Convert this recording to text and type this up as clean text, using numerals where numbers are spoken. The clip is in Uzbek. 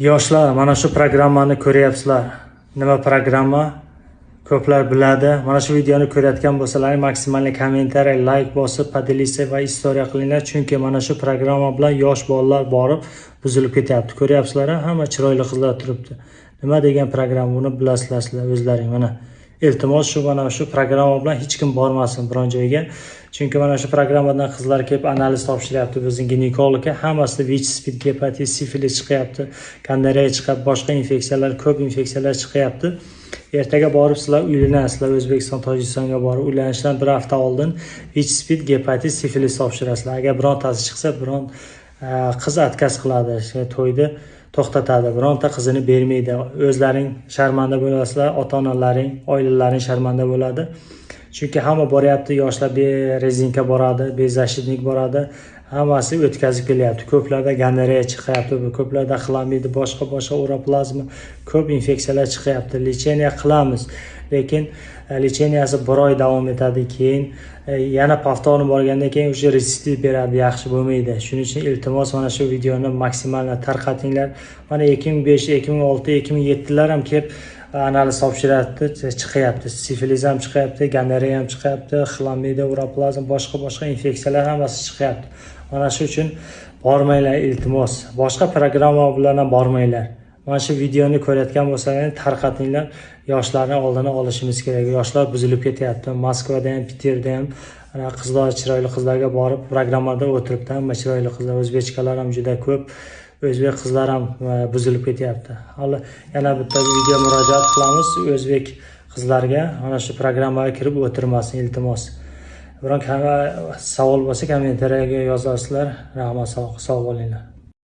Yoshlar, mana shu programmani ko'ryapsizlar. Nima programma? Ko'plar biladi. Mana shu videoni ko'rayotgan bo'lsalar, maksimal kommentariy, like bosib, podelisa va istoriya qilinglar, chunki mana shu programma bilan yosh bolalar borib buzilib ketyapti. Ko'ryapsizlar, hamma chiroyli qizlar turibdi. Nima degan programma, buni bilasizlar o'zlaring. Mana iltimos mana shu programma bilan hech kim bormasin biron joyga. Chunki mana shu programmadan qizlar kelib analiz topshiryapti bizning ginekologga. Hammasida VICH, SPID, gepatit, sifilis chiqyapti, gonoreya chiqib, boshqa infeksiyalar, ko'p infeksiyalar chiqyapti. Ertaga borib sizlar uylanasizlar, O'zbekiston, Tojikistonga borib uylanishdan bir hafta oldin VICH, SPID, gepatit, sifilis topshirasizlar. Agar birontasi chiqsa, biron qiz atkaz qiladi, to'yda to'xtatadi, bironta qizini bermaydi. O'zlaring sharmanda bo'lasizlar, ota-onalaring, oilalaring sharmanda bo'ladi. Chunki hamma boryapti, yoshlar rezinka boradi, bezashidnik boradi, hammasi o'tkazib kelyapti. Ko'plarda gonoreya chiqyapti, ko'plarda xlamid, boshqa uroplazma, ko'p infeksiyalar chiqyapti. Lecheniya qilamiz, lekin lecheniyasi 1 oy davom etadi, keyin yana повторно borgandan keyin o'sha retsidiv beradi, yaxshi bo'lmaydi. Shuning uchun iltimos mana shu videoni maksimal tarqatinglar. Mana 2005, 2006, 2007lar ham kelib analiz topshiryapti, chiqyapti. Sifilis ham chiqyapti, gonoreya ham chiqyapti, xlamida, uroplazm, boshqa infeksiyalar hammasi chiqyapti. Mana shu uchun bormanglar iltimos. Boshqa programma bilan ham bormanglar. Mana shu videoni ko'rayotgan bo'lsangiz tarqatinglar. Yoshlarni oldini olishimiz kerak. Yoshlar buzilib ketyapti. Moskvada ham, Peterda ham qizlar, chiroyli qizlarga borib programmada o'tiribdi. Hamma chiroyli qizlar, o'zbekchalar ham juda ko'p. O'zbek qizlar ham buzilib ketyapti. Hali yana bitta video murojaat qilamiz o'zbek qizlarga, mana shu programmaga kirib o'tirmasin iltimos. Biron savol bo'lsa kommentariyaga yozasizlar. Rahmat, sog' bo'linglar.